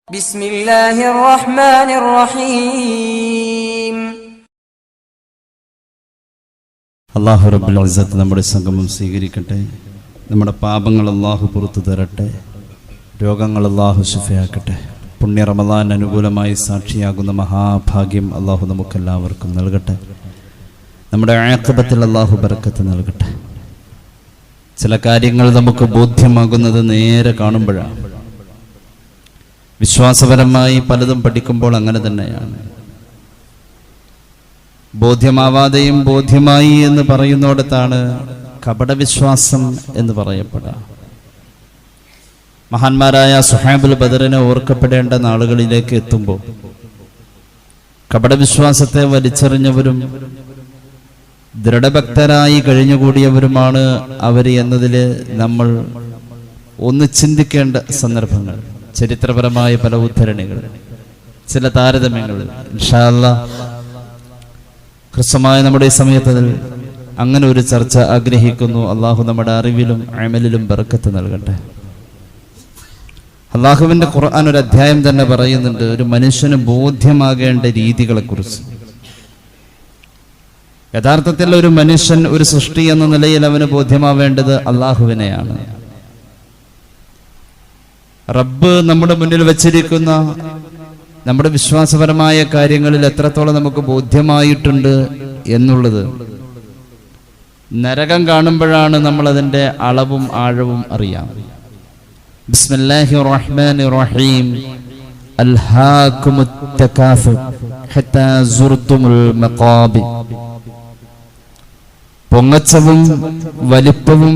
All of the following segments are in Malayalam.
ബിസ്മില്ലാഹിർ റഹ്മാനിർ റഹീം. അല്ലാഹു റബ്ബുൽ ഇസ്സത്ത് നമ്മുടെ സംഗമം സ്വീകരിക്കട്ടെ. നമ്മുടെ പാപങ്ങൾ അല്ലാഹു പുറത്തു തരട്ടെ. രോഗങ്ങൾ അല്ലാഹു ശിഫയാക്കട്ടെ. പുണ്യ റമദാൻ അനുകൂലമായി സാക്ഷിയാകുന്ന മഹാഭാഗ്യം അല്ലാഹു നമുക്കെല്ലാവർക്കും നൽകട്ടെ. നമ്മുടെ ആഖിബത്തിൽ അല്ലാഹു ബറക്കത്ത് നൽകട്ടെ. ചില കാര്യങ്ങൾ നമുക്ക് ബോധ്യമാകുന്നത് നേരെ കാണുമ്പോഴാണ്. വിശ്വാസപരമായി പലതും പഠിക്കുമ്പോൾ അങ്ങനെ തന്നെയാണ്. ബോധ്യമാവാതെയും ബോധ്യമായി എന്ന് പറയുന്നിടത്താണ് കപടവിശ്വാസം എന്ന് പറയപ്പെടുക. മഹാന്മാരായ സുഹൈബുൽ ബദറിനെ ഓർക്കപ്പെടേണ്ട നാളുകളിലേക്ക് എത്തുമ്പോൾ കപടവിശ്വാസത്തെ വലിച്ചെറിഞ്ഞവരും ദൃഢഭക്തരായി കഴിഞ്ഞുകൂടിയവരുമാണ് അവർ എന്നതിൽ നമ്മൾ ഒന്ന് ചിന്തിക്കേണ്ട സന്ദർഭങ്ങൾ, ചരിത്രപരമായ പല ഉദ്ധരണികൾ, ചില താരതമ്യങ്ങൾ ഇൻഷാ അല്ലാഹ് ഹ്രസ്വമായ നമ്മുടെ ഈ സമയത്ത് അങ്ങനെ ഒരു ചർച്ച ആഗ്രഹിക്കുന്നു. അള്ളാഹു നമ്മുടെ അറിവിലും അമലിലും ബർക്കത്ത് നൽകട്ടെ. അള്ളാഹുവിന്റെ ഖുർആൻ ഒരു അധ്യായം തന്നെ പറയുന്നുണ്ട് ഒരു മനുഷ്യന് ബോധ്യമാകേണ്ട രീതികളെക്കുറിച്ച്. യഥാർത്ഥത്തിൽ ഒരു മനുഷ്യൻ, ഒരു സൃഷ്ടി എന്ന നിലയിൽ അവന് ബോധ്യമാവേണ്ടത് അള്ളാഹുവിനെയാണ്. റബ്ബ് നമ്മുടെ മുന്നിൽ വച്ചിരിക്കുന്ന നമ്മുടെ വിശ്വാസപരമായ കാര്യങ്ങളിൽ എത്രത്തോളം നമുക്ക് ബോധ്യമായിട്ടുണ്ട് എന്നുള്ളത് നരകം കാണുമ്പോഴാണ് നമ്മൾ അതിൻ്റെ അളവും ആഴവും അറിയാം. ബിസ്മില്ലാഹിർ റഹ്മാനിർ റഹീം. അൽഹാകുമുത് തകാസുർ ഹത്താ സുർതുമുൽ മഖാബിർ. പൊങ്ങച്ചവും വലിപ്പവും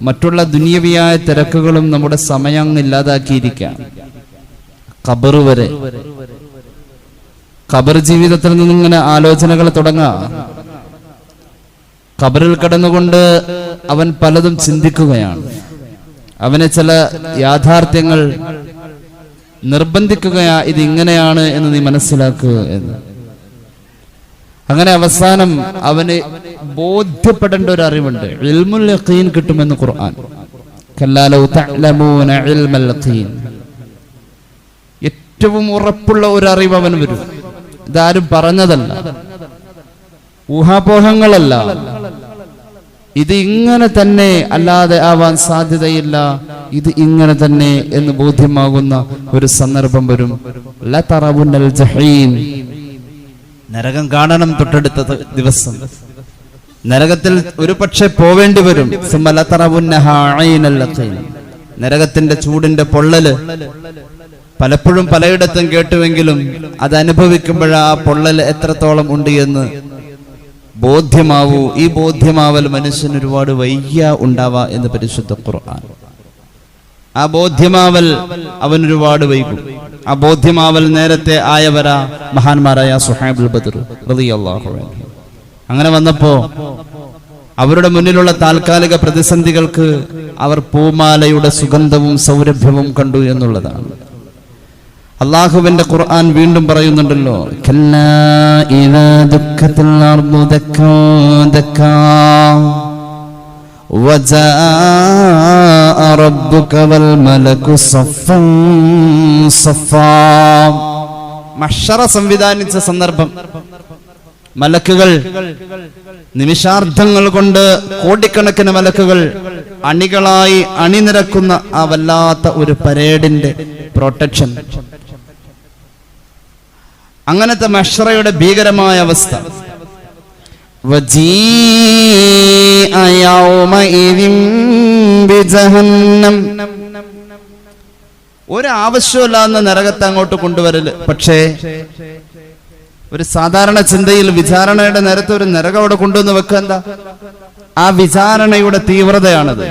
മറ്റുള്ള ദുനിയവിയായ തിരക്കുകളും നമ്മുടെ സമയം ഇല്ലാതാക്കിയിരിക്കാം. ഖബർ വരെ, ഖബർ ജീവിതത്തിൽ നിന്നിങ്ങനെ ആലോചനകൾ തുടങ്ങാം. ഖബറിൽ കിടന്നുകൊണ്ട് അവൻ പലതും ചിന്തിക്കുകയാണ്. അവനെ ചില യാഥാർത്ഥ്യങ്ങൾ നിർബന്ധിക്കുകയാ, ഇത് ഇങ്ങനെയാണ് എന്ന് നീ മനസ്സിലാക്കുക എന്ന്. അങ്ങനെ അവസാനം അവന് ബോധ്യപ്പെടേണ്ട ഒരു അറിവുണ്ട്. ഇൽമുൽ യഖീൻ കിട്ടുമെന്ന് ഖുർആൻ. കല്ലാ ലൗ തഅലമൂന ഇൽമൽ യഖീൻ. ഏറ്റവും ഉറപ്പുള്ള ഒരു അറിവ് അവന് വരും. ഇതാരും പറഞ്ഞതല്ല, ഊഹാപോഹങ്ങളല്ല, ഇത് ഇങ്ങനെ തന്നെ, അല്ലാതെ ആവാൻ സാധ്യതയില്ല, ഇത് ഇങ്ങനെ തന്നെ എന്ന് ബോധ്യമാകുന്ന ഒരു സന്ദർഭം വരും. ലതറവുന്നൽ ജഹീം. നരകം കാണണം തൊട്ടടുത്ത ദിവസം. നരകത്തിൽ ഒരു പക്ഷെ പോവേണ്ടി വരും. നരകത്തിന്റെ ചൂടിന്റെ പൊള്ളല് പലപ്പോഴും പലയിടത്തും കേട്ടുവെങ്കിലും അത് അനുഭവിക്കുമ്പോഴ ആ പൊള്ളൽ എത്രത്തോളം ഉണ്ട് എന്ന് ബോധ്യമാവൂ. ഈ ബോധ്യമാവൽ മനുഷ്യന് ഒരുപാട് വൈയ്യ ഉണ്ടാവാ എന്ന് പരിശുദ്ധ ഖുർആൻ. ആ ബോധ്യമാവൽ അവനൊരുപാട് വൈകും. ആ ബോധ്യമാവൽ നേരത്തെ ആയവരാ മഹാന്മാരായ സുഹൈബുൽ ബദർ റളിയല്ലാഹു അൻഹു. അങ്ങനെ വന്നപ്പോ അവരുടെ മുന്നിലുള്ള താൽക്കാലിക പ്രതിസന്ധികൾക്ക് അവർ പൂമാലയുടെ സുഗന്ധവും സൗരഭ്യവും കണ്ടു എന്നുള്ളതാണ്. അള്ളാഹുവിന്റെ ഖുർആൻ വീണ്ടും പറയുന്നുണ്ടല്ലോ, കല്ലാ ഇദാ ദുക്കത്തിൽ അർദു ദക്കാ ദക്കാ വജാഅ റബ്ബുക വൽ മലകു സഫൻ സഫാ. മഹ്ശറ സംവിധാനിച്ച സന്ദർഭം. മലക്കുകൾ നിമിഷാർദ്ധങ്ങൾ കൊണ്ട് കോടിക്കണക്കിന് മലക്കുകൾ അണികളായി അണിനിരക്കുന്ന ആ വല്ലാത്ത ഒരു പരേഡിന്റെ പ്രൊട്ടക്ഷൻ. അങ്ങനത്തെ മഹ്ശറയുടെ ഭീകരമായ അവസ്ഥ. ഒരാവശ്യമില്ലാന്ന് നരകത്തെ അങ്ങോട്ട് കൊണ്ടുവരല്. പക്ഷേ ഒരു സാധാരണ ചിന്തയിൽ വിചാരണയുടെ നേരത്തെ ഒരു നരകം അവിടെ കൊണ്ടുവന്ന് വെക്കുക എന്താ? ആ വിചാരണയുടെ തീവ്രതയാണത്.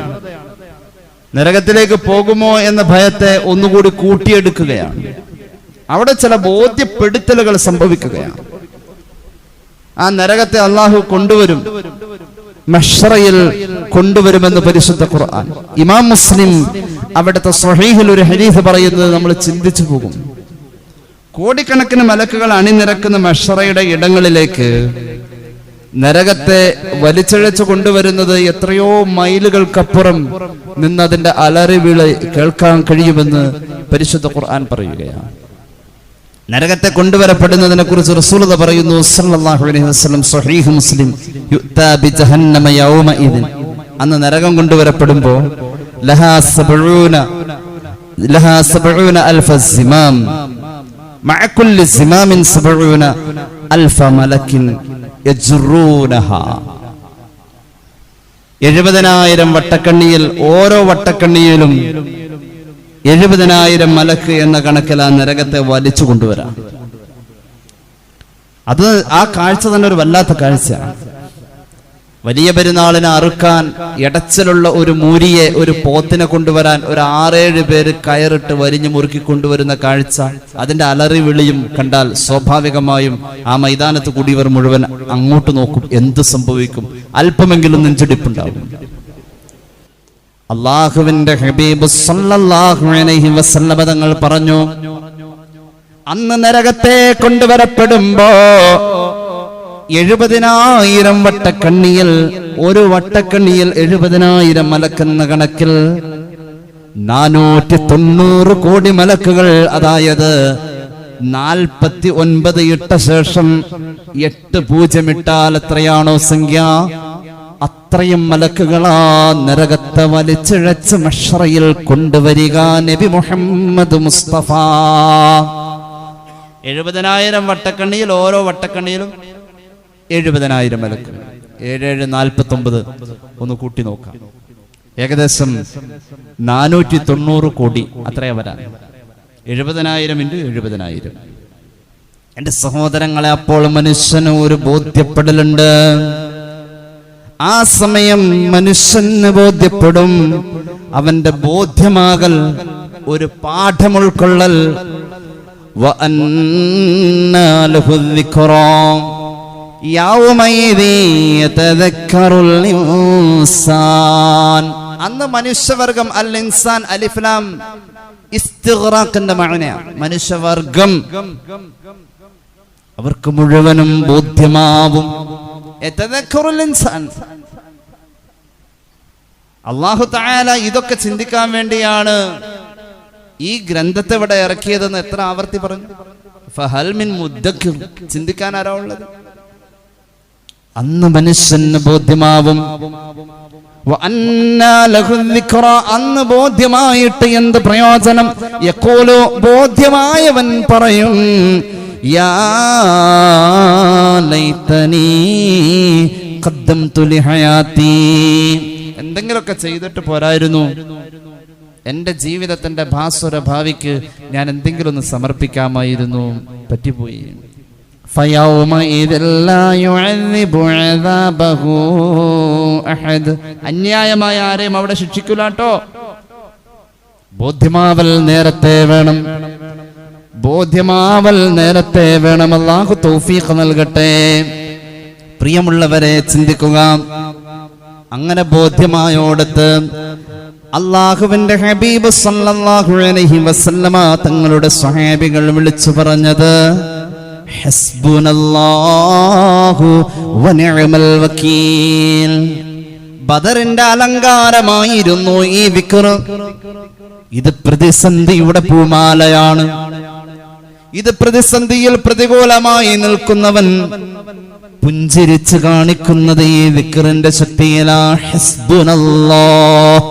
നരകത്തിലേക്ക് പോകുമോ എന്ന ഭയത്തെ ഒന്നുകൂടി കൂട്ടിയെടുക്കുകയാണ്. അവിടെ ചില ബോധ്യപ്പെടുത്തലുകൾ സംഭവിക്കുകയാണ്. ആ നരകത്തെ അള്ളാഹു കൊണ്ടുവരും, മഹ്ശറയിൽ കൊണ്ടുവരുമെന്ന് പരിശുദ്ധ ഖുർആൻ. ഇമാം മുസ്ലിം അവിടുത്തെ സ്വഹീഹിൽ ഒരു ഹദീസ് പറയുന്നത് നമ്മൾ ചിന്തിച്ചു പോകും. കോടിക്കണക്കിന് മലക്കുകൾ അണിനിരക്കുന്ന മഹ്ശറയുടെ ഇടങ്ങളിലേക്ക് നരകത്തെ വലിച്ചിഴച്ചു കൊണ്ടുവരുന്നത് എത്രയോ മൈലുകൾക്കപ്പുറം നിന്നതിന്റെ അലറിവിളി കേൾക്കാൻ കഴിയുമെന്ന് പരിശുദ്ധ ഖുർആൻ പറയുകയാണ്. നരകത്തെ കൊണ്ടുവരപ്പെടുന്നതിനെ കുറിച്ച് റസൂലുള്ളാഹി പറയുന്നു സല്ലല്ലാഹു അലൈഹി വസല്ലം, സ്വഹീഹ് മുസ്ലിം, യുത്താ ബി ജഹന്നമ യൗമഇദിൻ, അന്ന് നരകം കൊണ്ടുവരപ്പെടുമ്പോൾ ലഹാ സബഊന അൽഫ സിമാം മഅ കുല്ലി സിമാമിൻ സബഊന അൽഫ മലക്കിൻ യജ്റൂനഹാ. 70,000 വട്ടക്കണ്ണിയിൽ ഓരോ വട്ടക്കണ്ണിയിലും 70,000 മലക്ക് എന്ന കണക്കിൽ ആ നരകത്തെ വലിച്ചു കൊണ്ടുവരാം. അത് ആ കാഴ്ച തന്നെ ഒരു വല്ലാത്ത കാഴ്ചയാണ്. വലിയ പെരുന്നാളിനെ അറുക്കാൻ ഇടച്ചിലുള്ള ഒരു മൂരിയെ, ഒരു പോത്തിനെ കൊണ്ടുവരാൻ ഒരു 6-7 പേര് കയറിട്ട് വരിഞ്ഞു മുറുക്കി കൊണ്ടുവരുന്ന കാഴ്ച, അതിന്റെ അലറി വിളിയും കണ്ടാൽ സ്വാഭാവികമായും ആ മൈതാനത്ത് കൂടിയവർ മുഴുവൻ അങ്ങോട്ട് നോക്കും. എന്ത് സംഭവിക്കും? അല്പമെങ്കിലും നെഞ്ചിടിപ്പുണ്ടാവും. അള്ളാഹുവിന്റെ ഹബീബ് സല്ലല്ലാഹു അലൈഹി വസല്ലം തങ്ങൾ പറഞ്ഞു, അന്ന് നരകത്തെ കൊണ്ടുവരപ്പെടുമ്പോ 70,000 വട്ടക്കണ്ണിയിൽ ഒരു വട്ടക്കണ്ണിയിൽ 70,000 മലക്കെന്ന കണക്കിൽ 490 കോടി മലക്കുകൾ, അതായത് 49 ഇട്ട ശേഷം 8 പൂജ്യം ഇട്ടാൽ എത്രയാണോ സംഖ്യ, അത്രയും മലക്കുകളാ നരകത്തെ വലിച്ചിഴച്ച് മഹ്ശറയിൽ കൊണ്ടുവരിക. നബി മുഹമ്മദ് മുസ്തഫ 70,000 വട്ടക്കണ്ണിയിൽ ഓരോ വട്ടക്കണ്ണിയിലും 70,000 മലക്കുകൾ. 7-7-49 ഒന്ന് കൂട്ടി നോക്കാം. ഏകദേശം 490 കോടി അത്രയാ വരാൻ. 70,000 × 70,000. എന്റെ സഹോദരങ്ങളെ, അപ്പോൾ മനുഷ്യന് ഒരു ബോധ്യപ്പെടലുണ്ട്. ആ സമയം മനുഷ്യന് ബോധ്യപ്പെടും. അവന്റെ ബോധ്യമാകൽ, ഒരു പാഠം ഉൾക്കൊള്ളൽ. അന്ന് മനുഷ്യവർഗം, അൽ ഇൻസാൻ, അലിഫ് ലാം ഇസ്തിഗ്റാഖിന്റെ മഅനയാണ്. മനുഷ്യവർഗം അവർക്ക് മുഴുവനും ബോധ്യമാവും. അല്ലാഹു തആല ഇതൊക്കെ ചിന്തിക്കാൻ വേണ്ടിയാണ് ഈ ഗ്രന്ഥത്തെ ഇവിടെ ഇറക്കിയതെന്ന് എത്ര ആവർത്തി പറഞ്ഞു. ഫഹൽ മിൻ മുദ്ദക്കിർ, ചിന്തിക്കാൻ ആരാ ഉള്ളത്? അന്ന് മനുഷ്യന് ബോധ്യമാവും. അന്ന് ബോധ്യമായിട്ട് എന്ത് പ്രയോജനം? യഖൂലു, ബോധ്യമായവൻ പറയും, യാ ലൈതനീ ഖദ്ദംതു ലിഹയാതി, എന്തെങ്കിലുമൊക്കെ ചെയ്തിട്ട് പോരായിരുന്നു, എന്റെ ജീവിതത്തിന്റെ ഭാസുര ഭാവിക്ക് ഞാൻ എന്തെങ്കിലും ഒന്ന് സമർപ്പിക്കാമായിരുന്നു, പറ്റിപ്പോയി. അന്യായമായ ആരെയും അവിടെ ശിക്ഷിക്കൂലാട്ടോ. ബോധ്യമാവൽ നേരത്തെ വേണം, ബോധ്യമാവൽ നേരത്തെ വേണം. അല്ലാഹു തൗഫീഖ് നൽകട്ടെ. പ്രിയമുള്ളവരെ, ചിന്തിക്കുക. അങ്ങനെ ബോധ്യമായോടത്ത് അല്ലാഹുവിന്റെ ഹബീബ് സല്ലല്ലാഹു അലൈഹി വസല്ലമ തങ്ങളുടെ സ്വഹാബികൾ വിളിച്ചു പറഞ്ഞത് ഹസ്ബുനല്ലാഹു വനിഅമൽ വകീൽ. ബദറിന്റെ അലങ്കാരമായിരുന്നു ഈ വിക്ർ. ഇത് പ്രതിസന്ധിയുടെ പൂമാലയാണ്. ഇത് പ്രതിസന്ധിയിൽ പ്രതികൂലമായി നിൽക്കുന്നവൻ പുഞ്ചിരിച്ച് കാണിക്കുന്നത് ഈ വിക്റിന്റെ ശക്തിയിലാ. ഹസ്ബുനല്ലാഹ്,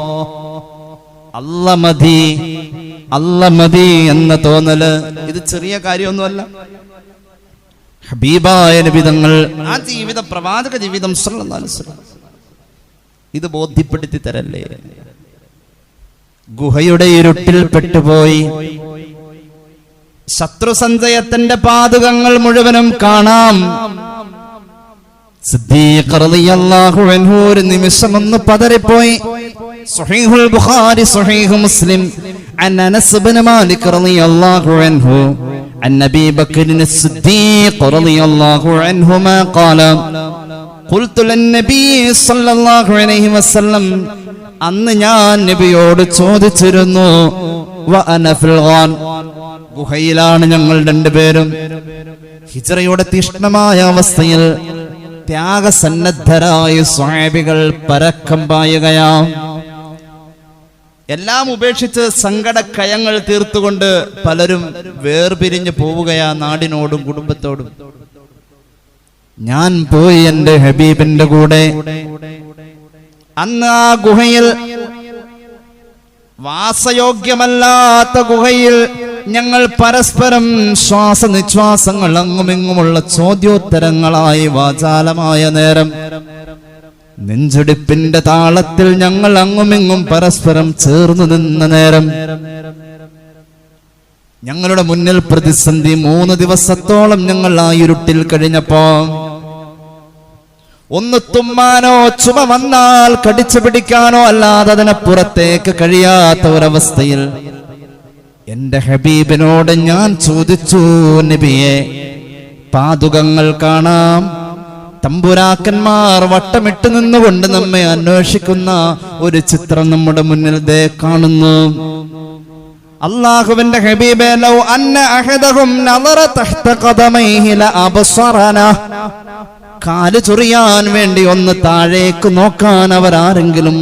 അല്ല മതി, അല്ല മതി എന്ന തോന്നല്. ഇത് ചെറിയ കാര്യമൊന്നുമല്ല. ഹബീബായ നബി തങ്ങൾ ആ ജീവിതം, പ്രവാചക ജീവിതം സല്ലല്ലാഹു അലൈഹി വസല്ലം ഇത് ബോധ്യപ്പെടുത്തി തരല്ലേ. ഗുഹയുടെ ഇരുട്ടിൽ പെട്ടുപോയി ശത്രു സഞ്ചയത്തിന്റെ പാതകങ്ങൾ മുഴുവനും കാണാം. സിദ്ദീഖ് റളിയല്ലാഹു അൻഹു ഒരു നിമിഷം ഒന്ന് പതറിപ്പോയി. സ്വഹീഹുൽ ബുഖാരി, സ്വഹീഹ് മുസ്ലിം, അൻ അനസ് ഇബ്നു മാലിക് റളിയല്ലാഹു അൻഹു അൻ നബി ബക്കർ സിദ്ദീഖ് റളിയല്ലാഹു അൻഹുമാ ഖാല ഖുൽതു ലന്നബി സല്ലല്ലാഹു അലൈഹി വസല്ലം, അന്ന് ഞാൻ നബിയോട് ചോദിച്ചിരുന്നു, വ അന ഫിൽ ഗാൻ, ഗുഹയിലാണ് ഞങ്ങൾ രണ്ടുപേരും. ഹിജ്റയുടെ തീഷ്ണമായ അവസ്ഥയിൽ ത്യാഗസന്നദ്ധരായ സ്വഹാബികൾ പരക്കം പായുകയാ. എല്ലാം ഉപേക്ഷിച്ച് സങ്കടക്കയങ്ങൾ തീർത്തുകൊണ്ട് പലരും വേർപിരിഞ്ഞു പോവുകയാ നാടിനോടും കുടുംബത്തോടും. ഞാൻ പോയി എൻ്റെ ഹബീബിന്റെ കൂടെ. അന്ന് ആ ഗുഹയിൽ, വാസയോഗ്യമല്ലാത്ത ഗുഹയിൽ, ഞങ്ങൾ പരസ്പരം ശ്വാസനിശ്വാസങ്ങൾ അങ്ങുമിങ്ങുമുള്ള ചോദ്യോത്തരങ്ങളായി വാചാലമായ നേരം, നെഞ്ചിടിപ്പിന്റെ താളത്തിൽ ഞങ്ങൾ അങ്ങുമിങ്ങും പരസ്പരം ചേർന്നു നിന്ന നേരം, ഞങ്ങളുടെ മുന്നിൽ പ്രതിസന്ധി. 3 ദിവസത്തോളം ഞങ്ങൾ ആ ഇരുട്ടിൽ കഴിഞ്ഞപ്പോ ഒന്ന് തുമ്മാനോ ചുമ വന്നാൽ കടിച്ചു പിടിക്കാനോ അല്ലാതെ അതിനെ പുറത്തേക്ക് കഴിയാത്ത ഒരവസ്ഥയിൽ എന്റെ ഹബീബിനോട് ഞാൻ ചോദിച്ചു, നബിയെ, പാതുകങ്ങൾ കാണാം, തമ്പുരാക്കന്മാർ വട്ടമിട്ട് നിന്നുകൊണ്ട് നമ്മെ അന്വേഷിക്കുന്ന ഒരു ചിത്രം നമ്മുടെ മുന്നിൽ ദേ കാണുന്നു. അല്ലാഹുവിന്റെ ഹബീബേ, ലൗ അന്ന അഹദഹും നദറ തഹ്ത ഖദമൈഹി ലഅബ്സറന, കാല് ചൊറിയാൻ വേണ്ടി ഒന്ന് താഴേക്ക് നോക്കാൻ അവർ ആരെങ്കിലും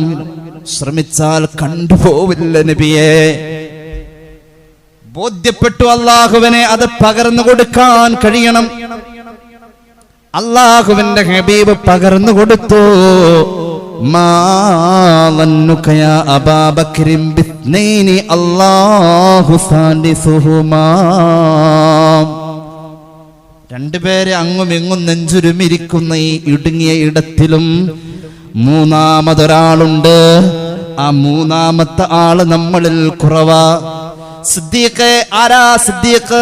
ശ്രമിച്ചാൽ കണ്ടുപോവില്ല നബിയെ. ബോധ്യപ്പെട്ടു അല്ലാഹുവിനെ അത് പകർന്നു കൊടുക്കാൻ കഴിയണം. അല്ലാഹുവിന്റെ ഹബീബ് പകർന്നു കൊടുത്തു. മാ വന്നുക യാ അബാ ബക്രിൻ ബിത്നൈനി അല്ലാഹു സാലിസുഹുമാ. രണ്ടുപേരെ അങ്ങും ഇങ്ങും നെഞ്ചുരുമിരിക്കുന്ന ഈ ഇടുങ്ങിയ ഇടത്തിലും മൂന്നാമതൊരാളുണ്ട്. ആ മൂന്നാമത്തെ ആള് നമ്മളിൽ കുറവാ. സിദ്ദീഖ്. ആരാ സിദ്ദീഖ്?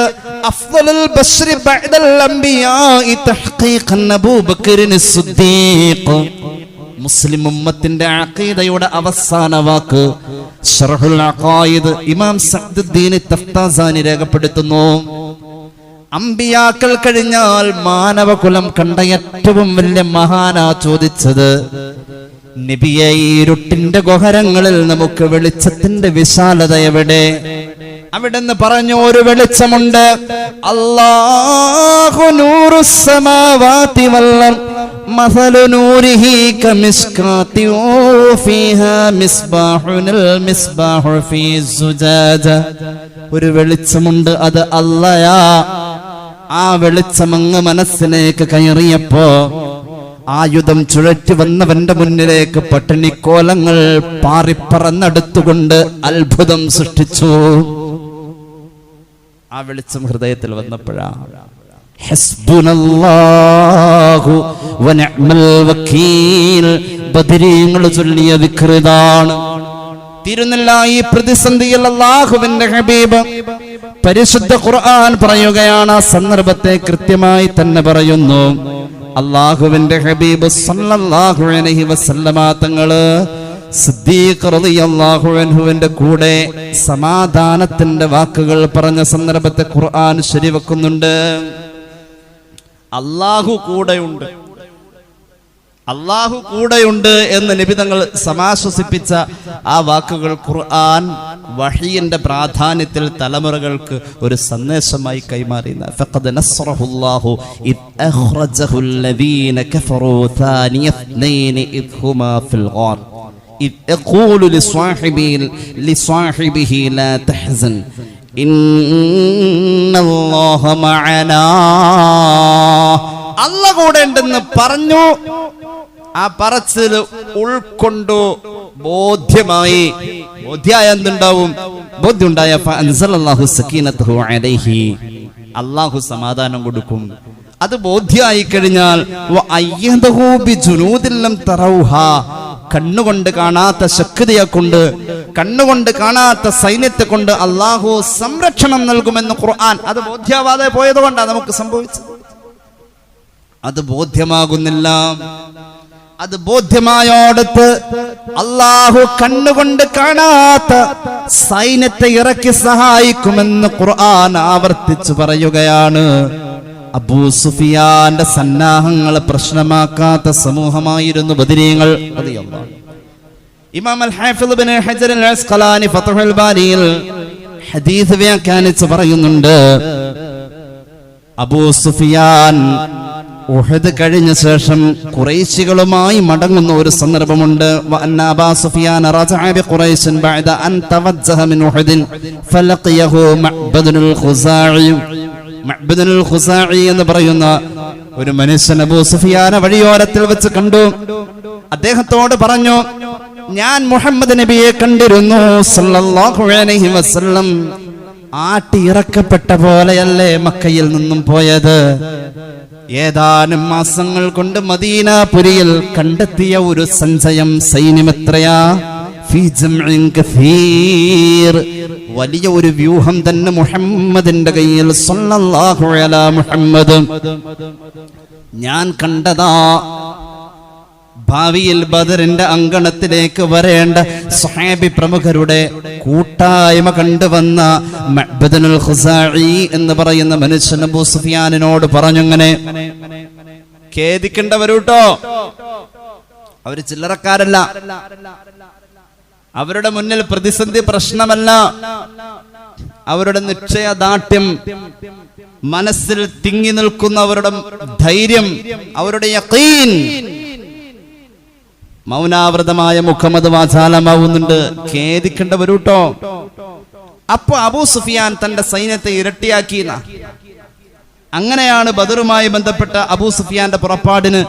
അഫ്ദലുൽ ബശ്രി ബഅദൽ അംബിയാഇ തഹ്ഖീഖൻ അബൂബക്കറിൻ സിദ്ദീഖ്. മുസ്ലിം ഉമ്മത്തിന്റെ അഖീദയുടെ അവസാന വാക്ക് ശർഹുൽ അഖായിദ് ഇമാം സഅദുദ്ദീൻ തഫ്താസാനി രേഖപ്പെടുത്തുന്നു. അമ്പിയാക്കൾ കഴിഞ്ഞാൽ മാനവകുലം കണ്ട ഏറ്റവും വലിയ മഹാനാ ചോദിച്ചത്, നബിയെ, ഈ ഇരുട്ടിന്റെ ഗഹരങ്ങളിൽ നമുക്ക് വെളിച്ചത്തിന്റെ വിശാലത എവിടെ? അവിടെന്ന് പറഞ്ഞു, ഒരു വെളിച്ചമുണ്ട്. അല്ലാഹു നൂറുസ് സമാവാതി വൽ അർദ് മസലു നൂരിഹി കമിസ്കാത്തി ഫീഹാ മിസ്ബാഹുൽ മിസ്ബാഹു ഫീ സുജാജ. ഒരു വെളിച്ചമുണ്ട്, അത് അല്ലാഹ്. ആ വെളിച്ചമങ്ങ് മനസ്സിലേക്ക് കയറിയപ്പോ ആയുധം ചുഴറ്റി വന്നവന്റെ മുന്നിലേക്ക് പട്ടിണിക്കോലങ്ങൾ പാറിപ്പറന്നെടുത്തുകൊണ്ട് അത്ഭുതം സൃഷ്ടിച്ചു. ആ വെളിച്ചം ഹൃദയത്തിൽ വന്നപ്പോഴാ ഹസ്ബുനല്ലാഹു വനിഅ്മൽ വകീൽ ബദരീങ്ങൾ ചൊല്ലിയ ദിക്റാണ്. തീരുന്നില്ല ഈ പ്രതിസന്ധിയിൽ അല്ലാഹുവിന്റെ ഹബീബ് പരിശുദ്ധ ഖുർആൻ പറയുകയാണ്. ആ സന്ദർഭത്തെ കൃത്യമായി തന്നെ പറയുന്നു. അല്ലാഹുവിന്റെ ഹബീബ് സല്ലല്ലാഹു അലൈഹി വസല്ലമ തങ്ങള് സിദ്ദീഖ് റളിയല്ലാഹു അൻഹുവിന്റെ കൂടെ സമാധാനത്തിന്റെ വാക്കുകൾ പറഞ്ഞ സന്ദർഭത്തെ ഖുർആൻ ശരിവെക്കുന്നുണ്ട്. അല്ലാഹു കൂടെയുണ്ട്, അല്ലാഹു കൂടെയുണ്ട് എന്ന് നബി തങ്ങൾ സമാശ്വസിപ്പിച്ച ആ വാക്കുകൾ ഖുർആൻ വഹയിന്റെ പ്രാധാന്യത്തിൽ തലമുറകൾക്ക് ഒരു സന്ദേശമായി കൈമാറിയ. ഫഖദ് നസ്റഹുല്ലാഹു ഇദ് അഖ്റജഹുൽ ലദീന കഫറൂ താനിയ ഇത്നൈനി ഇദ് ഹുമാ ഫിൽ ഗാർ ഇദ് യഖൂലു ലിസ്വാഹിബിഹി ലാ തഹ്സൻ ഇന്നല്ലാഹ മഅനാ. അല്ലാഹു കൂടെ ഉണ്ടെന്ന് പറഞ്ഞു. ആ പറച്ചിൽ ഉൾക്കൊണ്ടു, ബോധ്യമായി. ബോധ്യായ എന്തുണ്ടാവും? ബോധ്യമുണ്ടായ ഫഅൻസലല്ലാഹു സകീനതഹു അലൈഹി, അല്ലാഹു സമാധാനം കൊടുക്കും. അത് ബോധ്യമായി കഴിഞ്ഞാൽ വഅയ്യദഹു ബിജുനൂദിൻ ലം തറൗഹാ, കണ്ണുകൊണ്ട് കാണാത്ത ശക്തിയെ കൊണ്ട്, കണ്ണുകൊണ്ട് കാണാത്ത സൈന്യത്തെ കൊണ്ട് അല്ലാഹു സംരക്ഷണം നൽകുമെന്ന് ഖുർആൻ. അത് ബോധ്യമാവാതെ പോയതുകൊണ്ടാണ് നമുക്ക് സംഭവിച്ചത്. അത് ബോധ്യമാകുന്നില്ല. അത് ബോധ്യമായോടത്ത് അല്ലാഹു കണ്ണുകൊണ്ട് കാണാത്ത സൈന്യത്തെ ഇറക്കി സഹായിക്കുമെന്ന് ഖുർആൻ ആവർത്തിച്ചു പറയുകയാണ്. അബൂ സുഫിയാന്റെ സന്നാഹങ്ങളെ പ്രശ്നമാക്കാത്ത സമൂഹമായിരുന്നു ബദരീങ്ങൾ. ഇമാം അൽ ഹാഫിദ് ഇബ്നു ഹജർ അൽ അസ്ഖലാനി ഫത്ഹുൽ ബാരിയിൽ ഹദീസ് വ്യാഖ്യാനിച്ച് പറയുന്നുണ്ട്, അബൂ സുഫിയാൻ ഉഹദ് കഴിഞ്ഞ ശേഷം ഖുറൈശികളുമായി മടങ്ങുന്ന ഒരു സന്ദർഭമുണ്ട്. വഅന്ന അബാ സുഫിയാൻ റജഅ ബിഖുറൈശിൻ ബഅദ അൻ തവജ്ജഹ മിൻ ഉഹദിൻ ഫലഖിയഹു മഅ്ബദുൽ ഖുസാഇ. മഅ്ബദുൽ ഖുസാഇ എന്ന് പറയുന്ന ഒരു മനുഷ്യൻ അബൂ സുഫിയാനെ വഴിയോരത്തിൽ വെച്ച് കണ്ടു. അദ്ദേഹത്തോട് പറഞ്ഞു, ഞാൻ മുഹമ്മദ് നബിയെ കണ്ടിരുന്നു സല്ലല്ലാഹു അലൈഹി വസല്ലം. ആട്ടിയിറക്കപ്പെട്ട പോലെയല്ലേ മക്കയിൽ നിന്നും പോയത്. ഏതാനും മാസങ്ങൾ കൊണ്ട് മദീനാപുരിയിൽ കണ്ടെത്തിയ ഒരു സഞ്ചയം സൈന്യമെത്രയാ, ഫീ ജംഇൻ കസീർ, വലിയ ഒരു വ്യൂഹം തന്നെ മുഹമ്മദിന്റെ കയ്യിൽ സല്ലല്ലാഹു അലാ മുഹമ്മദ്. ഞാൻ കണ്ടതാ ഭാവിയിൽ ബദറിന്റെ അങ്കണത്തിലേക്ക് വരേണ്ട സ്വഹാബി പ്രമുഖരുടെ കൂട്ടായ്മ കണ്ടുവന്ന മഅ്ബദുൽ ഖുസാഇ എന്ന് പറയുന്ന മനുഷ്യൻ അബൂ സുഫിയാനിനോട് പറഞ്ഞങ്ങനെ, ഖേദിക്കേണ്ടവരുട്ടോ, അവര് ചില്ലറക്കാരല്ല, അവരുടെ മുന്നിൽ പ്രതിസന്ധി പ്രശ്നമല്ല, അവരുടെ നിശ്ചയദാർഢ്യം, മനസ്സിൽ തിങ്ങി നിൽക്കുന്ന അവരുടെ ധൈര്യം, അവരുടെ യഖീൻ, മൗനാവൃതമായ മുഖം അത് വാചാലമാവുന്നുണ്ട്. ഖേദിക്കേണ്ടവരുട്ടോ. അപ്പൊ അബൂ സുഫിയാൻ തന്റെ സൈന്യത്തെ ഇരട്ടിയാക്കി. അങ്ങനെയാണ് ബദറുമായി ബന്ധപ്പെട്ട അബൂ സുഫിയാന്റെ പുറപ്പാടിന്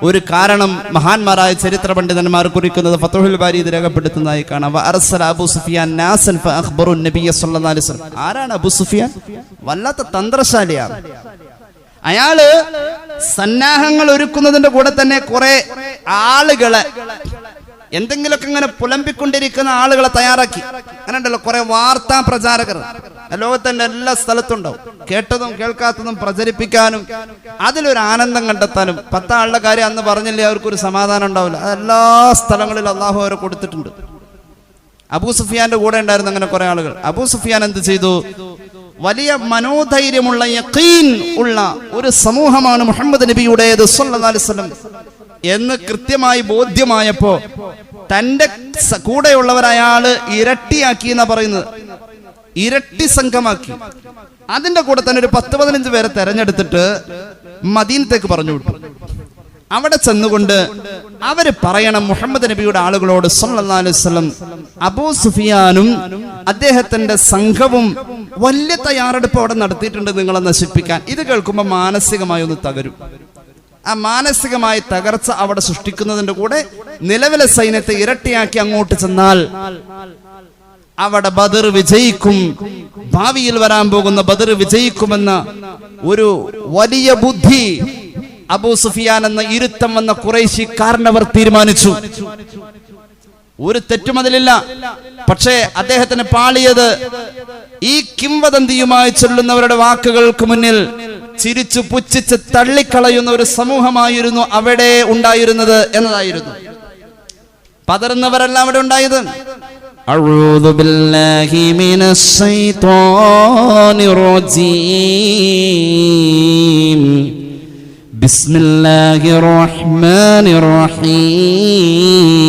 ഒരു കാരണം മഹാന്മാരായ ചരിത്ര പണ്ഡിതന്മാർ കുറിക്കുന്നത് ഫത്ഹുൽ ബാരി ഇത് രേഖപ്പെടുത്തുന്നതായി കാണാം. വഅർസല അബൂ സുഫിയാൻ നാസൻ ഫഅഖ്ബറു നബിയ സല്ലല്ലാഹു അലൈഹി വസല്ലം. ആരാണ് അബൂ സുഫിയാൻ? വല്ലാത്ത തന്ത്രശാലിയാണ്. അയാള് സന്നാഹങ്ങൾ ഒരുക്കുന്നതിന്റെ കൂടെ തന്നെ കുറെ ആളുകളെ, എന്തെങ്കിലുമൊക്കെ ഇങ്ങനെ പുലമ്പിക്കൊണ്ടിരിക്കുന്ന ആളുകളെ തയ്യാറാക്കി. അങ്ങനെ ഉണ്ടല്ലോ കുറെ വാർത്താ പ്രചാരകർ ലോകത്തിന്റെ എല്ലാ സ്ഥലത്തുണ്ടാവും. കേട്ടതും കേൾക്കാത്തതും പ്രചരിപ്പിക്കാനും അതിലൊരു ആനന്ദം കണ്ടെത്താനും. 10 ആളുടെ കാര്യം അന്ന് പറഞ്ഞില്ലേ അവർക്കൊരു സമാധാനം ഉണ്ടാവില്ല. അതെല്ലാ സ്ഥലങ്ങളിലും അള്ളാഹു അവരെ കൊടുത്തിട്ടുണ്ട്. അബൂ സുഫിയാന്റെ കൂടെ ഉണ്ടായിരുന്ന അങ്ങനെ കുറെ ആളുകൾ. അബൂ സുഫിയാൻ എന്ത് ചെയ്തു? വലിയ മനോധൈര്യമുള്ള യഖീൻ ഉള്ള ഒരു സമൂഹമാണ് മുഹമ്മദ് നബിയുടേത് സല്ലല്ലാഹു അലൈഹി വസല്ലം എന്ന് കൃത്യമായി ബോധ്യമായപ്പോ തന്റെ കൂടെയുള്ളവർ അയാള് ഇരട്ടിയാക്കി എന്നാ പറയുന്നത്. ഇരട്ടി സംഘമാക്കി. അതിന്റെ കൂടെ തന്നെ ഒരു 10-15 പേരെ തെരഞ്ഞെടുത്തിട്ട് മദീനത്തേക്ക് പറഞ്ഞു വിട്ടു. അവിടെ ചെന്നുകൊണ്ട് അവര് പറയണം മുഹമ്മദ് നബിയുടെ ആളുകളോട് സല്ലല്ലാഹു അലൈഹി വസല്ലം അബൂ സുഫിയാനും അദ്ദേഹത്തിന്റെ സംഘവും വലിയ തയ്യാറെടുപ്പ് അവിടെ നടത്തിയിട്ടുണ്ട് നിങ്ങളെ നശിപ്പിക്കാൻ. ഇത് കേൾക്കുമ്പോൾ മാനസികമായി ഒന്ന് തകരും. ആ മാനസികമായ തകർച്ച അവിടെ സൃഷ്ടിക്കുന്നതിന്റെ കൂടെ നിലവിലെ സൈന്യത്തെ ഇരട്ടിയാക്കി അങ്ങോട്ട് ചെന്നാൽ അവിടെ ബദർ വിജയിക്കും, ഭാവിയിൽ വരാൻ പോകുന്ന ബദർ വിജയിക്കുമെന്ന ഒരു വലിയ ബുദ്ധി അബൂ സുഫിയാൻ എന്ന ഇരുത്തം വന്ന ഖുറൈശിക്കാരനവർ തീരുമാനിച്ചു. ഒരു തെറ്റുമതിലില്ല. പക്ഷേ അദ്ദേഹത്തിന് പാളിയത് ഈ കിംവദന്തിയുമായി ചൊല്ലുന്നവരുടെ വാക്കുകൾക്ക് മുന്നിൽ ചിരിച്ചു പുച്ഛിച്ച് തള്ളിക്കളയുന്ന ഒരു സമൂഹമായിരുന്നു അവിടെ ഉണ്ടായിരുന്നത് എന്നതായിരുന്നു. പതറുന്നവരല്ല അവിടെ ഉണ്ടായത്. അഊദു ബില്ലാഹി മിനശ് ശൈത്വാനിർ റജീം. ബിസ്മില്ലാഹിർ റഹ്മാനിർ റഹീം.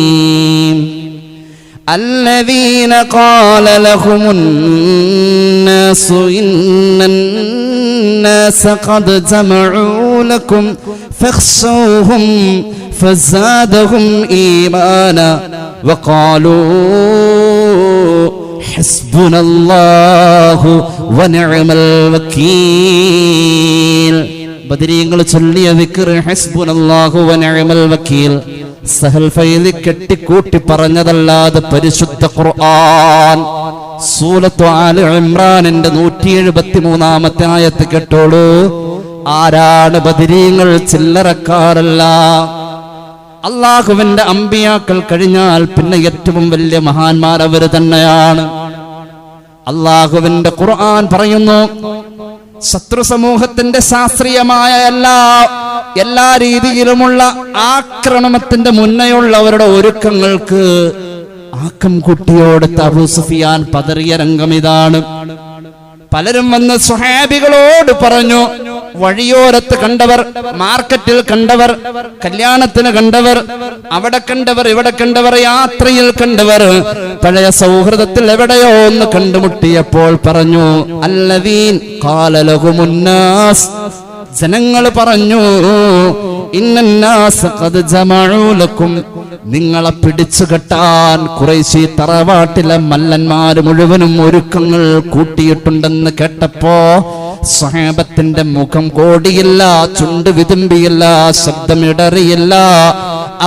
الذين قال لهم الناس إن الناس قد جمعوا لكم فاخشوهم فزادهم إيمانا وقالوا حسبنا الله ونعم الوكيل. ബദരീങ്ങൾ ചൊല്ലിയ ദിക്ർ ഹസ്ബുനല്ലാഹു വനിഅമൽ വക്കീൽ. സഹൽ ഫൈലി കെട്ടിക്കൂട്ടി പറഞ്ഞതല്ലാതെ പരിശുദ്ധ ഖുർആൻ സൂറത്ത് ആല ഇംറാനിന്റെ 173-ാമത്തെ ആയത്ത് കേട്ടോളൂ. ആരാണ് ബദരീങ്ങൾ? ചില്ലറക്കാരല്ല. അള്ളാഹുവിന്റെ അമ്പിയാക്കൾ കഴിഞ്ഞാൽ പിന്നെ ഏറ്റവും വലിയ മഹാന്മാർ അവര് തന്നെയാണ്. അള്ളാഹുവിന്റെ ഖുർആൻ പറയുന്നു, ശത്രു സമൂഹത്തിന്റെ ശാസ്ത്രീയമായ എല്ലാ രീതിയിലുമുള്ള ആക്രമണത്തിന്റെ മുന്നേയുള്ളവരുടെ ഒരുക്കങ്ങൾക്ക് ആക്കം കുട്ടിയോടുത്ത അബൂ സുഫിയാൻ പതറിയ രംഗം ഇതാണ്. പലരും വന്ന് സ്വഹാബികളോട് പറഞ്ഞു, വഴിയോരത്ത് കണ്ടവർ, മാർക്കറ്റിൽ കണ്ടവർ, കല്യാണത്തിന് കണ്ടവർ, അവിടെ കണ്ടവർ, ഇവിടെ കണ്ടവർ, യാത്രയിൽ കണ്ടവർ, പഴയ സൗഹൃദത്തിൽ എവിടെയോ ഒന്ന് കണ്ടുമുട്ടിയപ്പോൾ പറഞ്ഞു, അല്ലദീൻ ഖാല ലഹുമുന്നാസ് ജനങ്ങൾ പറഞ്ഞു, ഇന്നന്നാസ ഖദ് ജമഉ ലക്കും, നിങ്ങളെ പിടിച്ചു കെട്ടാൻ ഖുറൈശി തറവാട്ടിലെ മല്ലന്മാര് മുഴുവനും ഒരുക്കങ്ങൾ കൂട്ടിയിട്ടുണ്ടെന്ന് കേട്ടപ്പോ സ്വഹാബത്തിന്റെ മുഖം കോടിയില്ല, ചുണ്ട് വിതുമ്പിയില്ല, ശബ്ദമിടറിയില്ല.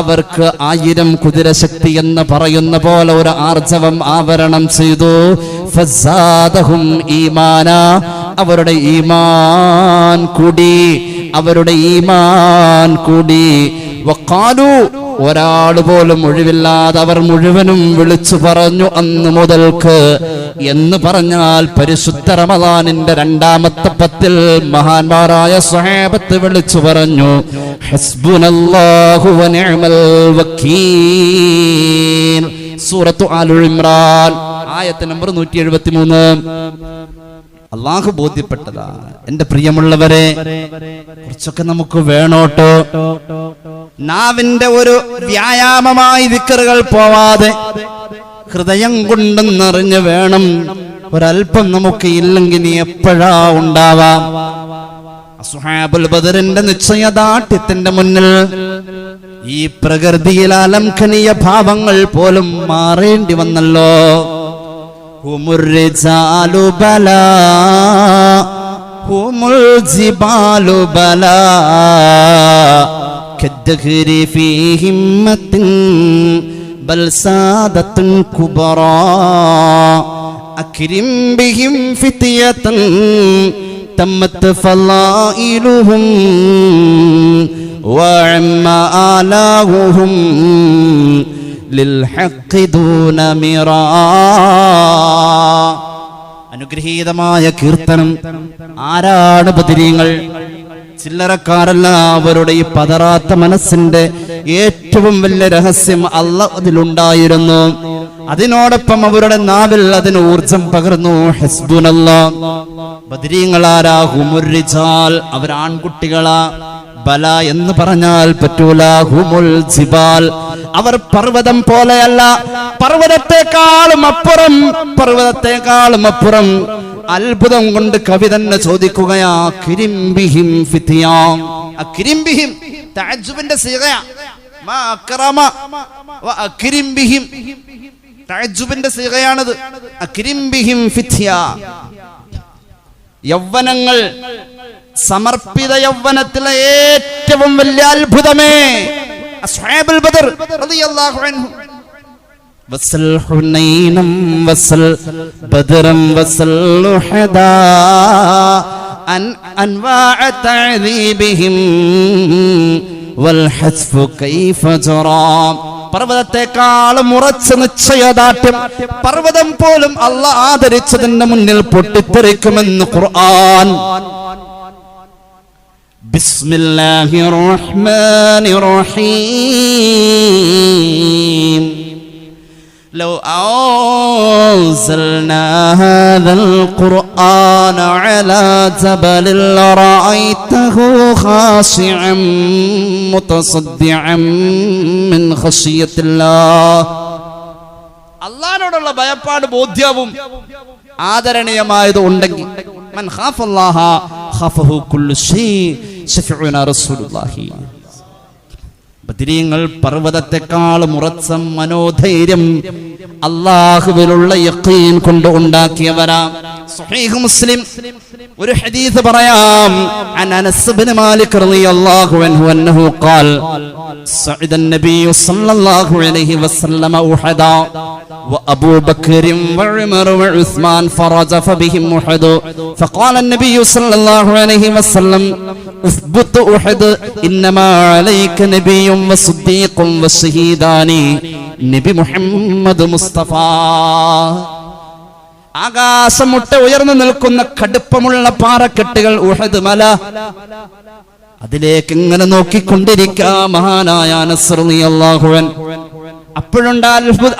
അവർക്ക് 1000 കുതിരശക്തി എന്ന് പറയുന്ന പോലെ ഒരു ആർജവം ആവരണം ചെയ്തു. ഫസാദഹും ഈമാന, അവരുടെ ഈമാൻ കൂടി, അവരുടെ ഈമാൻ കൂടി. വഖാലു, ഒരാൾ പോലും ഒഴിവില്ലാതെ അവർ മുഴുവനും വിളിച്ചു പറഞ്ഞു അന്ന് മുതൽക്ക്. എന്ന് പറഞ്ഞാൽ പരിശുദ്ധ റമദാനിന്റെ 2ാമത്തെ 10-ൽ മഹാന്മാരായ സ്വഹാബത്ത് വിളിച്ചു പറഞ്ഞു, ഹസ്ബുനല്ലാഹു വനിഅമൽ വക്കീൽ. സൂറത്തു ആൽ ഇംറാൻ ആയത്ത് നമ്പർ 173. അള്ളാഹു ബോധ്യപ്പെട്ടതാ. എന്റെ പ്രിയമുള്ളവരെ, കുറച്ചൊക്കെ നമുക്ക് വേണോട്ടോ. നാവിന്റെ ഒരു വ്യായാമമായി ദിക്റുകൾ പോവാതെ ഹൃദയം കൊണ്ടെന്നറിഞ്ഞ് വേണം. ഒരൽപ്പം നമുക്ക് ഇല്ലെങ്കിൽ നീ എപ്പോഴാ ഉണ്ടാവാം. അസ്ഹാബുൽ ബദറിന്റെ നിശ്ചയദാർഢ്യത്തിന്റെ മുന്നിൽ ഈ പ്രകൃതിയിൽ അലംഘനീയ ഭാവങ്ങൾ പോലും മാറേണ്ടി വന്നല്ലോ. ഹുമുർ റിജാലു ബലാ ഹുമുൽ ജിബാലു ബലാ കദ്ദഖരി ഫീ ഹിമ്മത്തിൻ ബൽ സാദത്തുൻ കുബറാ അക്രിം ബിഹിം ഫിത്യതൻ തമ്മത് ഫളായിലുഹും വഅമ്മ ആലാഹുഹും ലിൽഹഖ് ദൂന മിറാ. അനുഗ്രഹീതമായ കീർത്തനം. ആരാണ് ബദരീങ്ങൾ? ചില്ലറക്കാരല്ല. അവരുടെ ഈ പതറാത്ത മനസ്സിന്റെ ഏറ്റവും വലിയ രഹസ്യം അല്ലാഹ് അതിലുണ്ടായിരുന്നു. അതിനോടൊപ്പം അവരുടെ നാവിൽ അതിന് ഊർജം പകർന്നു. ഹസ്ബുനല്ലാഹ്. ബദരീങ്ങളാരാ? ഹുമുർ റിജാൽ, അവർ ആൺകുട്ടികളാ. ബല എന്ന് പറഞ്ഞാൽ പറ്റൂല. ഹുമുൽ ജിബാൽ, അവർ പർവ്വതം പോലെയല്ല, പർവ്വതത്തെക്കാളും അപ്പുറം, പർവ്വതത്തെക്കാളും അപ്പുറം. അത്ഭുതം കൊണ്ട് കവി തന്നെ ചോദിക്കുകയാ, കിരിംബിഹിം ഫിത്യാ. അക്രിംബിഹിം തഅജ്ജുബിന്റെ സിഗയ, മാ അക്റമ വ അക്രിംബിഹിം, തഅജ്ജുബിന്റെ സിഗയാണത്. അക്രിംബിഹിം ഫിത്യാ, യൗവനങ്ങൾ, സമർപ്പിത യൗവനത്തിലെ ഏറ്റവും വലിയ അത്ഭുതമേ അസ്ഹാബുൽ ബദർ റളിയല്ലാഹു അൻഹു. വസൽ ഹുനൈനം വസൽ ബദറം വസൽ ഉഹദാ അൻവാഅ തഅദീബിഹിം വൽ ഹസ്ഫു കൈഫ ജറാ. പർവ്വതത്തെക്കാളും ഉറച്ച നിശ്ചയദാർഢ്യം. പർവ്വതം പോലും അല്ലാഹ് ആദരിച്ചതിന്റെ മുന്നിൽ പൊട്ടിത്തെറിക്കുമെന്ന് ഖുർആൻ. ബിസ്മില്ലാഹിർ റഹ്മാനിർ റഹീം. ലൗ അൻസൽനാ ഹാദൽ ഖുർആന അലാ ജബലിൽ ലറഅയ്തഹു ഖാശിഅൻ മുതസദ്ദിഅൻ മിൻ ഖശിയത്തില്ലാഹ്. അല്ലാഹുവിനോടുള്ള ഭയപ്പാട്, ബോധ്യവും ആദരണീയമായത് ഉണ്ടെങ്കിൽ മൻ ഖാഫല്ലാഹ ഖാഫഹു കുല്ലു ശൈ ശഫീഉനാ റസൂലുള്ളാഹി. ബദരീങ്ങൾ പർവ്വതത്തെക്കാളും ഉറച്ച മനോധൈര്യം അല്ലാഹുവിലുള്ള യഖീൻ കൊണ്ട് ഉണ്ടാക്കിയവരാ. സ്വഹീഹ് മുസ്ലിം ഒരു ഹദീസ് പറയാം. അൻ അനസ് ഇബ്നു മാലിക് റളിയല്ലാഹു അൻഹു അന്നഹു ഖാൽ സഅദ النبي صلى الله عليه وسلم أحدا وأبو بكر وعمر وعثمان فرجف بهم أحد فقال النبي صلى الله عليه وسلم اثبت أحد إنما عليك نبي وصديق وشهيدان നബി മുഹമ്മദ് മുസ്തഫ. ആകാശമുട്ട ഉയർന്നു നിൽക്കുന്ന കടുപ്പമുള്ള പാറക്കെട്ടുകൾ ഉഹദ് മല. അതിലേക്ക് ഇങ്ങനെ നോക്കിക്കൊണ്ടിരിക്കാം മഹാനായ അനസ് റളിയല്ലാഹു അൻഹു. അപ്പോഴുണ്ട്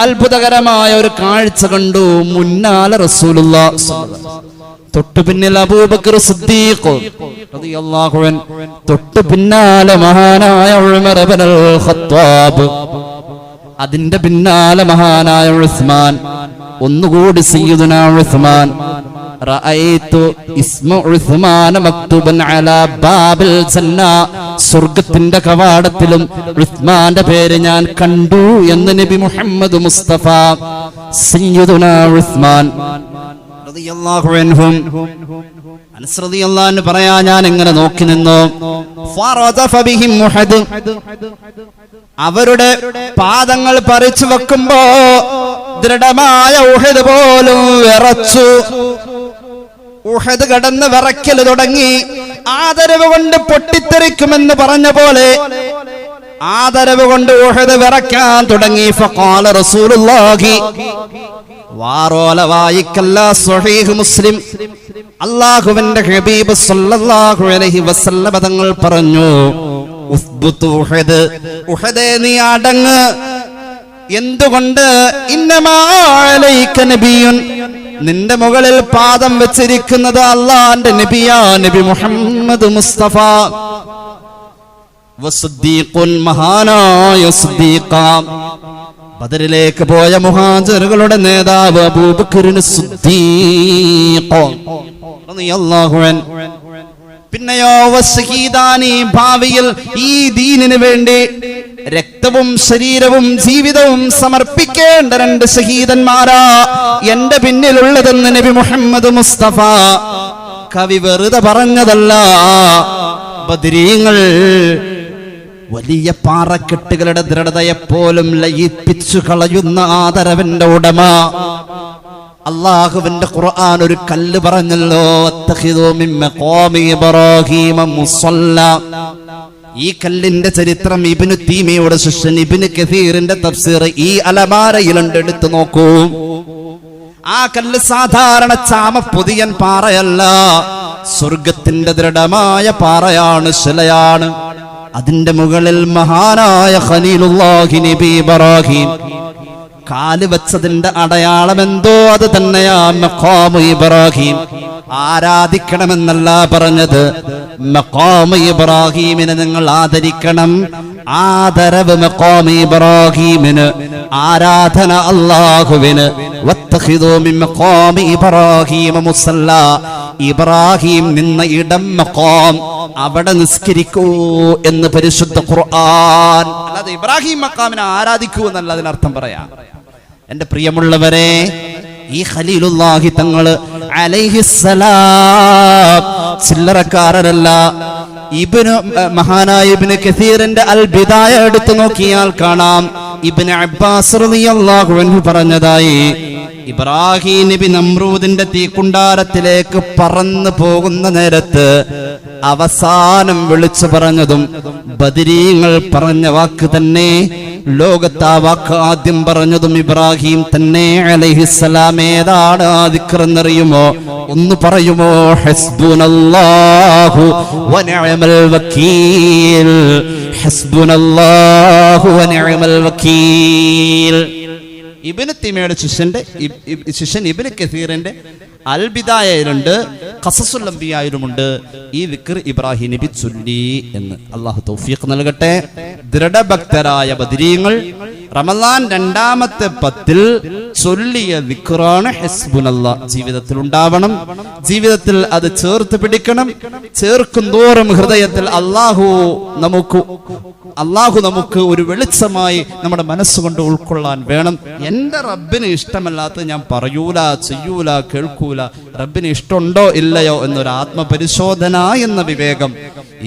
അത്ഭുതകരമായ ഒരു കാഴ്ച കണ്ടു. മുന്നാലെ റസൂലുള്ളാഹി സ്വല്ലല്ലാഹു അലൈഹി വസല്ലം, തൊട്ടു പിന്നിൽ അബൂബക്കർ സിദ്ദീഖ് റളിയല്ലാഹു അൻഹു, തൊട്ടു പിന്നാലെ മഹാനായ ഉമർ ഇബ്നുൽ ഖത്താബ്, അതിന്റെ പിന്നാലെ മഹാനായ ഉസ്മാൻ, ഒന്നുകൂടി സയ്യിദുനാ ഉസ്മാൻ, റഅയ്തു ഇസ്മു ഉസ്മാന മക്തുബൻ അലാ ബാബിൽ ജന്ന, സ്വർഗ്ഗത്തിന്റെ കവാടത്തിലും ഉസ്മാന്റെ പേര് ഞാൻ കണ്ടു എന്ന് നബി മുഹമ്മദ് മുസ്തഫ സയ്യിദുനാ ഉസ്മാൻ റളിയല്ലാഹു അൻഹും. അനസ് റളിയല്ലാഹു അൻഹു പറയാ, ഞാൻ എങ്ങനെ നോക്കി നിന്നു. ഫറദഫ ബിഹിം ഉഹദ്, അവരുടെ പാദങ്ങൾ പറിച്ചു വെക്കുമ്പോ ദൃഢമായ ഉഹദ് പോലും വിറച്ചു. ഉഹദ് കടന്ന് വിറയ്ക്കൽ തുടങ്ങി. ആദരവ് കൊണ്ട് പൊട്ടിത്തെറിക്കുമെന്ന് പറഞ്ഞ പോലെ ആദരവ് കൊണ്ട് ഉഹദ് വിറയ്ക്കാൻ തുടങ്ങി. ഫഖാല റസൂലുള്ളാഹി, വാറോല വായിക്കല്ല, സ്വഹീഹ് മുസ്ലിം, അല്ലാഹുവിന്റെ ഹബീബ് സല്ലല്ലാഹു അലൈഹി വസല്ലം തങ്ങൾ പറഞ്ഞു, ഉസ്ബുത് ഉഹദ്, ഉഹദേ നീ അടങ്ങ്. എന്തുകൊണ്ട്? ഇന്നമാ അലൈക നബിയുൻ, നിന്റെ മുകളിൽ പാദം വെച്ചിരിക്കുന്നത് അല്ലാഹുവിന്റെ നബിയാ, നബി മുഹമ്മദ് മുസ്തഫ. വസ്ദീഖുൻ, മഹാനായ സിദ്ദീഖ, ബദറിലേക്ക് പോയ മുഹാജിറുകളുടെ നേതാവ് അബൂബക്കറിന് സിദ്ദീഖ് റളിയല്ലാഹു അൻഹു. പിന്നെയോ വസ്സഹീദാനി, ഭാവിയിൽ ഈ ദീനിന് വേണ്ടി രക്തവും ശരീരവും ജീവിതവും സമർപ്പിക്കേണ്ട രണ്ട് ഷഹീദന്മാരാ എന്റെ പിന്നിലുള്ളതെന്ന് നബി മുഹമ്മദ് മുസ്തഫ. കവി വെറുതെ പറഞ്ഞതല്ല. ബദരീങ്ങൾ വലിയ പാറക്കെട്ടുകളുടെ ദൃഢതയെപ്പോലും ലയിപ്പിച്ചു കളയുന്ന ആദരവിന്റെ ഉടമ. അല്ലാഹുവിന്റെ ഖുർആൻ ഒരു കല്ല് പറഞ്ഞല്ലോ, അത്തഖിദു മിൻ മഖാമി ഇബ്രാഹീമ മുസല്ല. ഈ കല്ലിന്റെ ചരിത്രം ഇബ്നു തീമിയുടെ ശിഷ്യൻ ഇബ്നു കസീറിന്റെ തഫ്സീർ ഈ അലമാരയിലുണ്ട്, എടുത്തു നോക്കൂ. ആ കല്ല് സാധാരണ ചാമപ്പൊതിയൻ പാറയല്ല, സ്വർഗത്തിന്റെ ദൃഢമായ പാറയാണ്, ശിലയാണ്. അതിന്റെ മുകളിൽ മഹാനായ ഖലീലുല്ലാഹി നബി ഇബ്രാഹിം കാല് വെച്ചതിന്റെ അടയാളം എന്തോ അത് തന്നെയാ മഖാമു ഇബ്രാഹിം. ആരാധിക്കണമെന്നല്ല പറഞ്ഞത്, മഖാമു ഇബ്രാഹിമിനെ നിങ്ങൾ ആദരിക്കണം. ആദരവ് മഖാമു ഇബ്രാഹിമിന്, ആരാധന അല്ലാഹുവിന്. വത്തഖിദു മിൻ മഖാമി ഇബ്രാഹിമ മുസല്ല, ഇബ്രാഹിം നിന്ന ഇടം മഖാം, അവിടെ നിസ്കരിക്കൂ എന്ന് പരിശുദ്ധ ഖുർആൻ. അല്ലാതെ ഇബ്രാഹിം മഖാമിനെ ആരാധിക്കൂ എന്നല്ല അതിനർത്ഥം പറയാം. എന്റെ പ്രിയമുള്ളവരെ, ഈ ഖലീലുല്ലാഹി തങ്ങള് അലൈഹിസ്സലാം ചില്ലറക്കാരനല്ല. മഹാനായ ഇബ്നു കസീറിന്റെ അൽ ബിദായ എടുത്തു നോക്കിയാൽ കാണാം, ഇബ്നു അബ്ബാസ് റളിയല്ലാഹു അൻഹു പറഞ്ഞതായി, ഇബ്രാഹിം നബി നമ്രൂദിന്റെ തീക്കുണ്ടാരത്തിലേക്ക് പറന്നു പോകുന്ന നേരത്ത് അവസാനം വിളിച്ചു പറഞ്ഞതും ബദരീങ്ങൾ പറഞ്ഞ വാക്ക് തന്നെ. ലോകത്ത് ആ വാക്ക് ആദ്യം പറഞ്ഞതും ഇബ്രാഹിം തന്നെ അലൈഹിസ്സലാം. ഏതാണ് ആ ദിക്ർ എന്നറിയുമോ? ഒന്ന് പറയുമോ? ഹസ്ബുനല്ലാഹു വനിഅമൽ വക്കീൽ, ഹസ്ബുനല്ലാഹു വനിഅമൽ വക്കീൽ. ഇബ്നു തൈമിയയുടെ ശിഷ്യൻ ഇബ്നു കസീറിന്റെ അൽ ബിദായയിലുണ്ട്, ഖസസുൽ അംബിയായിലുമുണ്ട് ഈ ദിക്ർ ഇബ്രാഹിം നബി ചൊല്ലി എന്ന്. അല്ലാഹു തൗഫീഖ് നൽകട്ടെ. ദൃഢഭക്തരായ ബദരീങ്ങൾ റമളാൻ 2ാമത്തെ 10-ൽ ചൊല്ലിയ ദിക്റാണ് ഹസ്ബുനല്ലാ. ജീവിതത്തിൽ ഉണ്ടാവണം, ജീവിതത്തിൽ അത് ചേർത്ത് പിടിക്കണം. ചേർക്കും തോറും ഹൃദയത്തിൽ അല്ലാഹു നമുക്ക് ഒരു വെളിച്ചമായി നമ്മുടെ മനസ്സുകൊണ്ട് ഉൾക്കൊള്ളാൻ വേണം. എന്റെ റബ്ബിന് ഇഷ്ടമല്ലാത്ത ഞാൻ പറയൂല, ചെയ്യൂല, കേൾക്കൂല. റബ്ബിന് ഇഷ്ടമുണ്ടോ ഇല്ലയോ എന്നൊരു ആത്മപരിശോധന എന്ന വിവേകം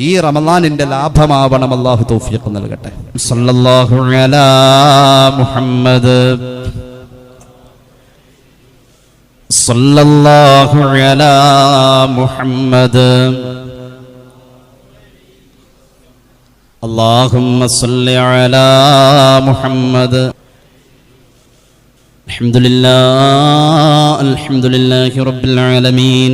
ഈ റമളാനിന്റെ ലാഭമാവണം. അല്ലാഹു തൗഫീഖ് നൽകട്ടെ. സല്ലല്ലാഹു അലാ മുഹമ്മദ്, സല്ലല്ലാഹു അലാ മുഹമ്മദ്. اللهم صل على محمد. الحمد لله رب العالمين.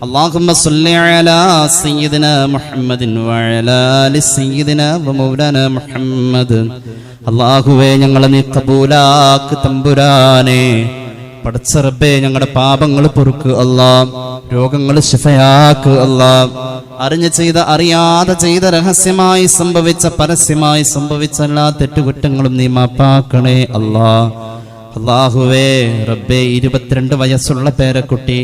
اللهم صل على سيدنا محمد وعلى آل سيدنا ومولانا محمد. അല്ലാഹുവേ, ഞങ്ങളെ നീ കബൂലാക്ക് തമ്പുരാനെ. പടച്ച റബ്ബേ, ഞങ്ങളുടെ പാപങ്ങൾ പൊറുക്ക് അല്ലാഹ്, രോഗങ്ങൾ ശിഫയാക്ക് അല്ലാഹ്. അറിഞ്ഞു ചെയ്ത, അറിയാതെ ചെയ്ത, രഹസ്യമായി സംഭവിച്ച, പരസ്യമായി സംഭവിച്ച എല്ലാ തെറ്റുകുറ്റങ്ങളും നീ മാപ്പാക്കണേ അല്ലാഹ്. അല്ലാഹുവേ റബ്ബേ, 22 വയസ്സുള്ള പേരക്കുട്ടി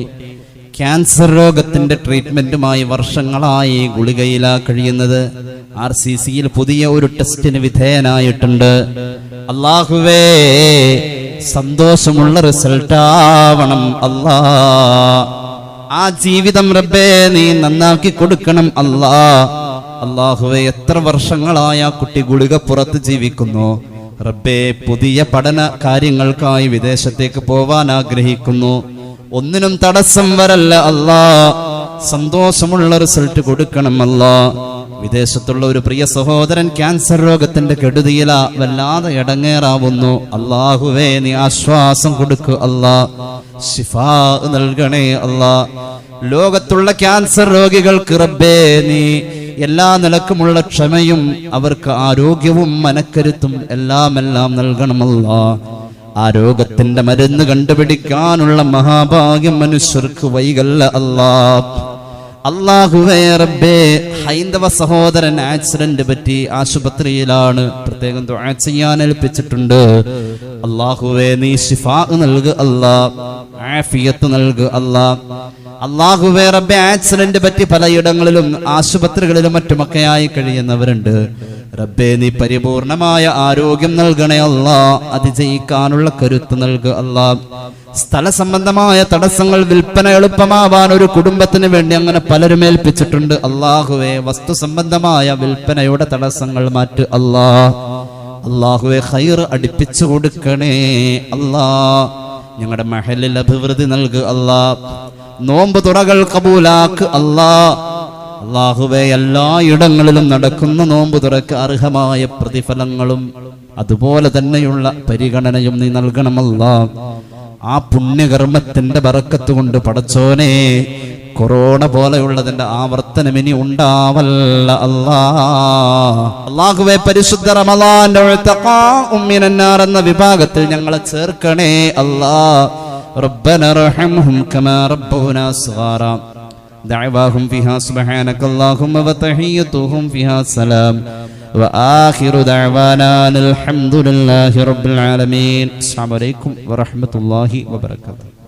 ക്യാൻസർ രോഗത്തിന്റെ ട്രീറ്റ്മെന്റുമായി വർഷങ്ങളായി ഗുളികയിലാ കഴിയുന്നത്. RCCയിൽ പുതിയ ഒരു ടെസ്റ്റിന് വിധേയനായിട്ടുണ്ട്. അല്ലാഹുവേ, സന്തോഷമുള്ള റിസൾട്ട് ആവണം അല്ലാ. ആ ജീവിതം റബ്ബേ നീ നന്നാക്കി കൊടുക്കണം അല്ലാ. അല്ലാഹുവേ, എത്ര വർഷങ്ങളായ കുട്ടി ഗുളിക പുറത്ത് ജീവിക്കുന്നു റബ്ബേ. പുതിയ പഠന കാര്യങ്ങൾക്കായി വിദേശത്തേക്ക് പോവാൻ ആഗ്രഹിക്കുന്നു. ഒന്നിനും തടസ്സം വരല്ല അല്ലാ. സന്തോഷമുള്ള റിസൾട്ട് കൊടുക്കണം അല്ലാ. വിദേശത്തുള്ള ഒരു പ്രിയ സഹോദരൻ ക്യാൻസർ രോഗത്തിന്റെ കെടുതിയില വല്ലാതെ ഇടങ്ങേറാവുന്നു. അല്ലാഹുവേ, നീ ആശ്വാസം കൊടുക്കൂ അല്ലാ. ശിഫാ നൽകണേ അല്ലാ. ലോകത്തുള്ള ക്യാൻസർ രോഗികൾക്ക് റബ്ബേ നീ എല്ലാ നിലക്കുമുള്ള ക്ഷമയും അവർക്ക് ആരോഗ്യവും മനക്കരുത്തും എല്ലാം നൽകണമല്ലാ. ആ രോഗത്തിന്റെ മരുന്ന് കണ്ടുപിടിക്കാനുള്ള മഹാഭാഗ്യം മനുഷ്യർക്ക് വൈകല്ല അല്ലാ. അല്ലാഹുവേ റബ്ബേ, ഹൈന്ദവ സഹോദരൻ ആക്സിഡന്റ് പറ്റി ആശുപത്രിയിലാണ്. പ്രത്യേകം ദുആ ചെയ്യാൻ ഏൽപ്പിച്ചിട്ടുണ്ട്. അല്ലാഹുവേ, നീ ശിഫാ നൽകു അല്ലാ, ആഫിയത്ത് നൽകു അല്ലാ. അല്ലാഹുവേ റബ്ബേ, ആക്സിഡന്റ് പറ്റി പലയിടങ്ങളിലും ആശുപത്രികളിലും മറ്റുമൊക്കെയായി കഴിയുന്നവരുണ്ട്. റബ്ബേ, നീ പരിപൂർണമായ ആരോഗ്യം നൽകണേ അല്ലാ. അതിജയിക്കാനുള്ള കരുത്ത് നൽകു അല്ലാ. സ്ഥല സംബന്ധമായ തടസ്സങ്ങൾ, വിൽപ്പന എളുപ്പമാവാൻ ഒരു കുടുംബത്തിന് വേണ്ടി അങ്ങനെ പലരും ഏൽപ്പിച്ചിട്ടുണ്ട്. അല്ലാഹുവേ, വസ്തു സംബന്ധമായ വിൽപ്പനയുടെ തടസ്സങ്ങൾ മാറ്റ് അല്ലാ. അല്ലാഹുവേ, ഖൈർ അടുപ്പിച്ചു കൊടുക്കണേ അല്ലാ. ഞങ്ങളുടെ മഹലിൽ അഭിവൃദ്ധി നൽകു അല്ലാ. നോമ്പ് തുറകൾ കബൂലാക്ക് അല്ലാ. അല്ലാഹുവേ, എല്ലായിടങ്ങളിലും നടക്കുന്ന നോമ്പ് തുറക്ക് അർഹമായ പ്രതിഫലങ്ങളും അതുപോലെ തന്നെയുള്ള പരിഗണനയും നീ നൽകണമല്ലാ. ആ പുണ്യകർമ്മത്തിന്റെ ബറക്കത്ത് കൊണ്ട് പടച്ചോനെ, കൊറോണ പോലെയുള്ളതിന്റെ ആവർത്തനം ഇനി ഉണ്ടാവല്ല അല്ലാ. അല്ലാഹുവേ, പരിശുദ്ധ റമളാന്റെ ഉഅ്തഖാഉം മിനന്നാർ എന്ന വിഭാഗത്തിൽ ഞങ്ങളെ ചേർക്കണേ അല്ലാ. റബ്ബന റഹംഹും കമാ റബ്ബൂനാ സഗാറാ. ദഅവാഹും ഫിഹാ സുബ്ഹാനകല്ലാഹുമ്മ വതഹിയ്യതുഹും ഫിഹാ സലാം. وآخر دعوانا الحمد لله رب العالمين. السلام عليكم ورحمة الله وبركاته.